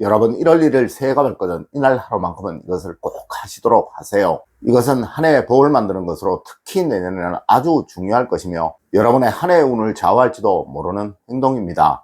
여러분 1월 1일 새해가 밝거든 이날 하루만큼은 이것을 꼭 하시도록 하세요. 이것은 한 해의 복을 만드는 것으로 특히 내년에는 아주 중요할 것이며 여러분의 한 해의 운을 좌우할지도 모르는 행동입니다.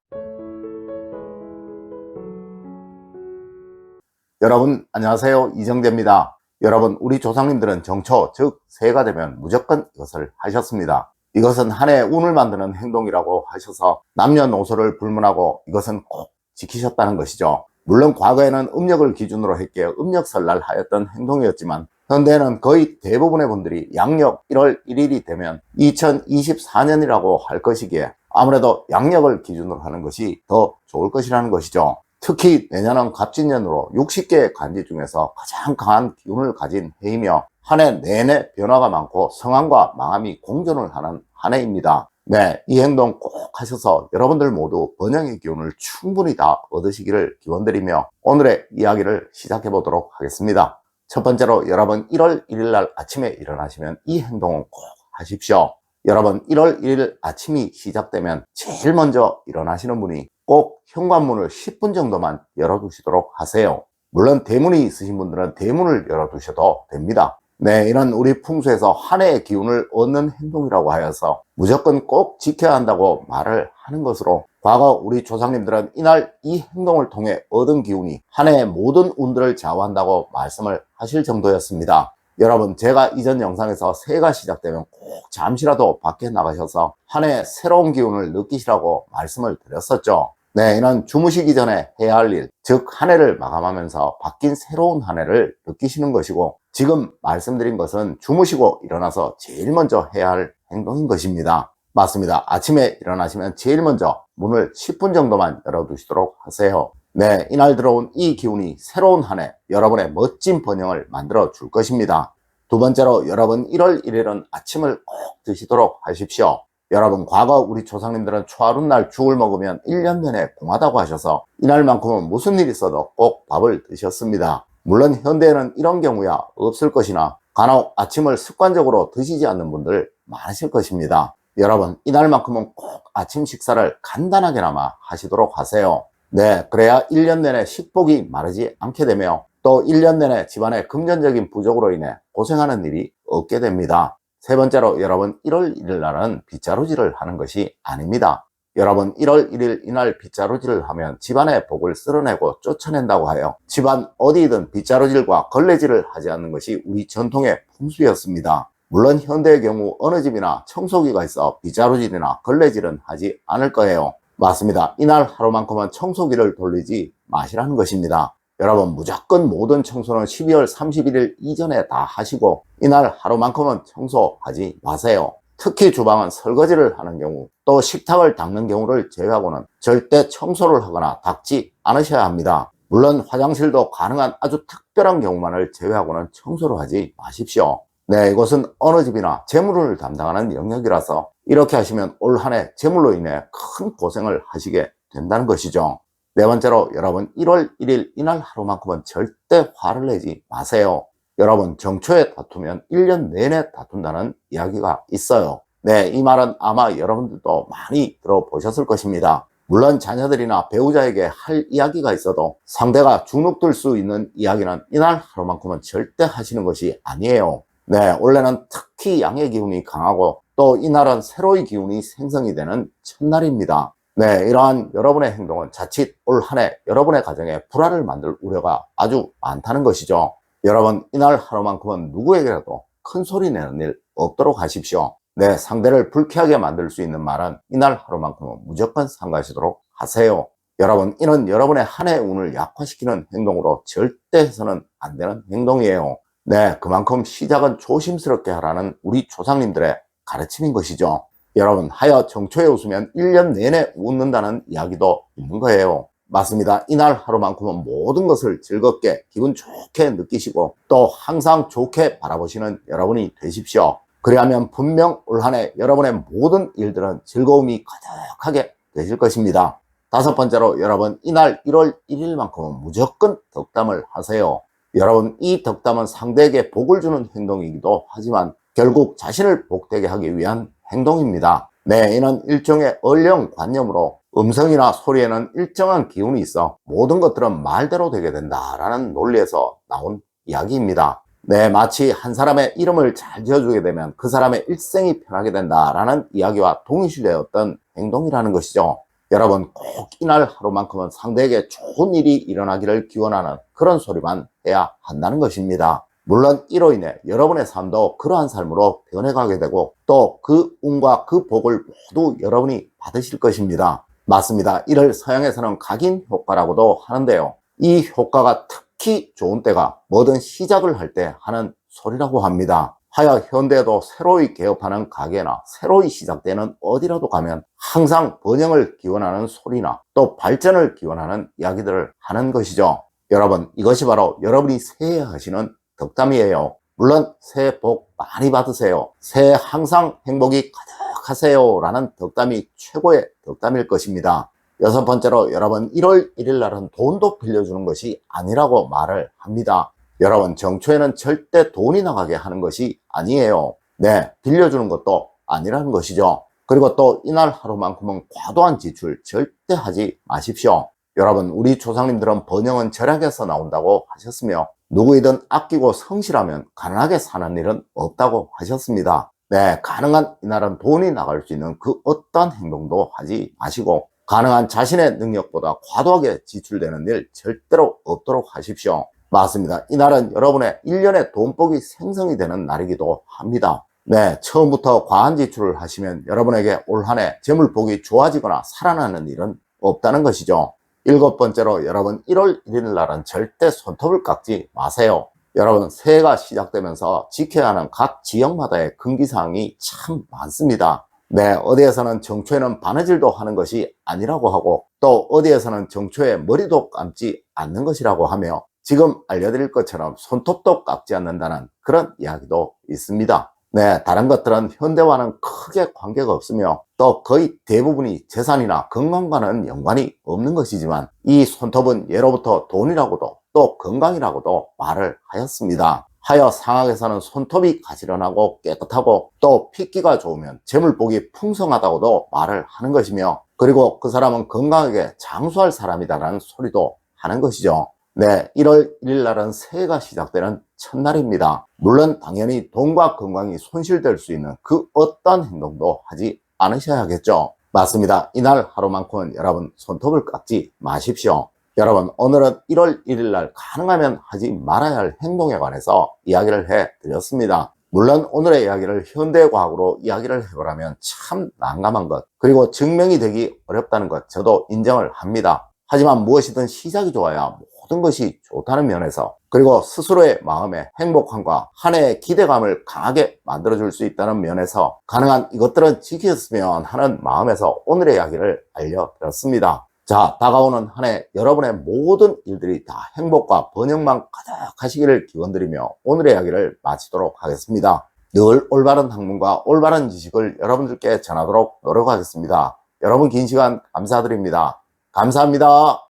여러분 안녕하세요, 이정재입니다. 여러분, 우리 조상님들은 정초 즉 새해가 되면 무조건 이것을 하셨습니다. 이것은 한 해의 운을 만드는 행동이라고 하셔서 남녀노소를 불문하고 이것은 꼭 지키셨다는 것이죠. 물론 과거에는 음력을 기준으로 했기에 음력설날 하였던 행동이었지만 현대에는 거의 대부분의 분들이 양력 1월 1일이 되면 2024년이라고 할 것이기에 아무래도 양력을 기준으로 하는 것이 더 좋을 것이라는 것이죠. 특히 내년은 갑진년으로 60개의 간지 중에서 가장 강한 기운을 가진 해이며 한 해 내내 변화가 많고 성황과 망함이 공존을 하는 한 해입니다. 네, 이 행동 꼭 하셔서 여러분들 모두 번영의 기운을 충분히 다 얻으시기를 기원드리며 오늘의 이야기를 시작해 보도록 하겠습니다. 첫 번째로 여러분 1월 1일 날 아침에 일어나시면 이 행동은 꼭 하십시오. 여러분 1월 1일 아침이 시작되면 제일 먼저 일어나시는 분이 꼭 현관문을 10분 정도만 열어두시도록 하세요. 물론 대문이 있으신 분들은 대문을 열어두셔도 됩니다. 네, 이런 우리 풍수에서 한 해의 기운을 얻는 행동이라고 하여서 무조건 꼭 지켜야 한다고 말을 하는 것으로 과거 우리 조상님들은 이날 이 행동을 통해 얻은 기운이 한 해의 모든 운들을 좌우한다고 말씀을 하실 정도였습니다. 여러분, 제가 이전 영상에서 새해가 시작되면 꼭 잠시라도 밖에 나가셔서 한 해의 새로운 기운을 느끼시라고 말씀을 드렸었죠. 네, 이는 주무시기 전에 해야 할 일, 즉 한 해를 마감하면서 바뀐 새로운 한 해를 느끼시는 것이고 지금 말씀드린 것은 주무시고 일어나서 제일 먼저 해야 할 행동인 것입니다. 맞습니다. 아침에 일어나시면 제일 먼저 문을 10분 정도만 열어두시도록 하세요. 네, 이날 들어온 이 기운이 새로운 한 해 여러분의 멋진 번영을 만들어 줄 것입니다. 두 번째로 여러분 1월 1일은 아침을 꼭 드시도록 하십시오. 여러분, 과거 우리 조상님들은 초하룻날 죽을 먹으면 1년 내내 공하다고 하셔서 이날만큼은 무슨 일이 있어도 꼭 밥을 드셨습니다. 물론 현대에는 이런 경우야 없을 것이나 간혹 아침을 습관적으로 드시지 않는 분들 많으실 것입니다. 여러분, 이날만큼은 꼭 아침 식사를 간단하게나마 하시도록 하세요. 네, 그래야 1년 내내 식복이 마르지 않게 되며 또 1년 내내 집안의 금전적인 부족으로 인해 고생하는 일이 없게 됩니다. 세 번째로 여러분 1월 1일 날은 빗자루질을 하는 것이 아닙니다. 여러분 1월 1일 이날 빗자루질을 하면 집안의 복을 쓸어내고 쫓아낸다고 하여 집안 어디든 빗자루질과 걸레질을 하지 않는 것이 우리 전통의 풍수였습니다. 물론 현대의 경우 어느 집이나 청소기가 있어 빗자루질이나 걸레질은 하지 않을 거예요. 맞습니다. 이날 하루만큼은 청소기를 돌리지 마시라는 것입니다. 여러분, 무조건 모든 청소는 12월 31일 이전에 다 하시고 이날 하루만큼은 청소하지 마세요. 특히 주방은 설거지를 하는 경우 또 식탁을 닦는 경우를 제외하고는 절대 청소를 하거나 닦지 않으셔야 합니다. 물론 화장실도 가능한 아주 특별한 경우만을 제외하고는 청소를 하지 마십시오. 네, 이것은 어느 집이나 재물을 담당하는 영역이라서 이렇게 하시면 올 한 해 재물로 인해 큰 고생을 하시게 된다는 것이죠. 네 번째로 여러분 1월 1일 이날 하루만큼은 절대 화를 내지 마세요. 여러분, 정초에 다투면 1년 내내 다툰다는 이야기가 있어요. 네, 이 말은 아마 여러분들도 많이 들어보셨을 것입니다. 물론 자녀들이나 배우자에게 할 이야기가 있어도 상대가 주눅들 수 있는 이야기는 이날 하루만큼은 절대 하시는 것이 아니에요. 네, 원래는 특히 양의 기운이 강하고 또 이날은 세로의 기운이 생성이 되는 첫날입니다. 네, 이러한 여러분의 행동은 자칫 올 한 해 여러분의 가정에 불화를 만들 우려가 아주 많다는 것이죠. 여러분, 이날 하루만큼은 누구에게라도 큰 소리 내는 일 없도록 하십시오. 네, 상대를 불쾌하게 만들 수 있는 말은 이날 하루만큼은 무조건 삼가시도록 하세요. 여러분, 이는 여러분의 한 해의 운을 약화시키는 행동으로 절대 해서는 안 되는 행동이에요. 네, 그만큼 시작은 조심스럽게 하라는 우리 조상님들의 가르침인 것이죠. 여러분, 하여 정초에 웃으면 1년 내내 웃는다는 이야기도 있는 거예요. 맞습니다. 이날 하루만큼은 모든 것을 즐겁게 기분 좋게 느끼시고 또 항상 좋게 바라보시는 여러분이 되십시오. 그리하면 분명 올 한 해 여러분의 모든 일들은 즐거움이 가득하게 되실 것입니다. 다섯 번째로 여러분, 이날 1월 1일만큼은 무조건 덕담을 하세요. 여러분, 이 덕담은 상대에게 복을 주는 행동이기도 하지만 결국 자신을 복되게 하기 위한 행동입니다. 네, 이는 일종의 얼령관념으로 음성이나 소리에는 일정한 기운이 있어 모든 것들은 말대로 되게 된다라는 논리에서 나온 이야기입니다. 네, 마치 한 사람의 이름을 잘 지어주게 되면 그 사람의 일생이 편하게 된다라는 이야기와 동일시되어 어떤 행동이라는 것이죠. 여러분, 꼭 이날 하루만큼은 상대에게 좋은 일이 일어나기를 기원하는 그런 소리만 해야 한다는 것입니다. 물론 이로 인해 여러분의 삶도 그러한 삶으로 변해가게 되고 또 그 운과 그 복을 모두 여러분이 받으실 것입니다. 맞습니다. 이를 서양에서는 각인 효과라고도 하는데요. 이 효과가 특히 좋은 때가 뭐든 시작을 할 때 하는 소리라고 합니다. 하여 현대에도 새로이 개업하는 가게나 새로이 시작되는 어디라도 가면 항상 번영을 기원하는 소리나 또 발전을 기원하는 이야기들을 하는 것이죠. 여러분, 이것이 바로 여러분이 새해 하시는 덕담이에요. 물론 새해 복 많이 받으세요. 새해 항상 행복이 가득하세요 라는 덕담이 최고의 덕담일 것입니다. 여섯 번째로, 여러분 1월 1일 날은 돈도 빌려주는 것이 아니라고 말을 합니다. 여러분, 정초에는 절대 돈이 나가게 하는 것이 아니에요. 네, 빌려주는 것도 아니라는 것이죠. 그리고 또 이날 하루만큼은 과도한 지출 절대 하지 마십시오. 여러분, 우리 조상님들은 번영은 절약에서 나온다고 하셨으며 누구이든 아끼고 성실하면 가난하게 사는 일은 없다고 하셨습니다. 네, 가능한 이날은 돈이 나갈 수 있는 그 어떤 행동도 하지 마시고 가능한 자신의 능력보다 과도하게 지출되는 일 절대로 없도록 하십시오. 맞습니다. 이날은 여러분의 1년의 돈복이 생성이 되는 날이기도 합니다. 네, 처음부터 과한 지출을 하시면 여러분에게 올 한 해 재물복이 좋아지거나 살아나는 일은 없다는 것이죠. 일곱 번째로, 여러분 1월 1일 날은 절대 손톱을 깎지 마세요. 여러분, 새해가 시작되면서 지켜야 하는 각 지역마다의 금기사항이 참 많습니다. 네, 어디에서는 정초에는 바느질도 하는 것이 아니라고 하고 또 어디에서는 정초에 머리도 감지 않는 것이라고 하며 지금 알려드릴 것처럼 손톱도 깎지 않는다는 그런 이야기도 있습니다. 네, 다른 것들은 현대와는 크게 관계가 없으며 또 거의 대부분이 재산이나 건강과는 연관이 없는 것이지만 이 손톱은 예로부터 돈이라고도 또 건강이라고도 말을 하였습니다. 하여 상학에서는 손톱이 가지런하고 깨끗하고 또 핏기가 좋으면 재물복이 풍성하다고도 말을 하는 것이며 그리고 그 사람은 건강하게 장수할 사람이다라는 소리도 하는 것이죠. 네, 1월 1일 날은 새해가 시작되는 첫날입니다. 물론 당연히 돈과 건강이 손실될 수 있는 그 어떤 행동도 하지 않으셔야겠죠. 맞습니다. 이날 하루만큼은 여러분 손톱을 깎지 마십시오. 여러분, 오늘은 1월 1일 날 가능하면 하지 말아야 할 행동에 관해서 이야기를 해드렸습니다. 물론 오늘의 이야기를 현대과학으로 이야기를 해보라면 참 난감한 것, 그리고 증명이 되기 어렵다는 것 저도 인정을 합니다. 하지만 무엇이든 시작이 좋아야 모든 것이 좋다는 면에서 그리고 스스로의 마음에 행복함과 한 해의 기대감을 강하게 만들어줄 수 있다는 면에서 가능한 이것들은 지켰으면 하는 마음에서 오늘의 이야기를 알려드렸습니다. 자, 다가오는 한 해 여러분의 모든 일들이 다 행복과 번영만 가득하시기를 기원드리며 오늘의 이야기를 마치도록 하겠습니다. 늘 올바른 학문과 올바른 지식을 여러분들께 전하도록 노력하겠습니다. 여러분 긴 시간 감사드립니다. 감사합니다.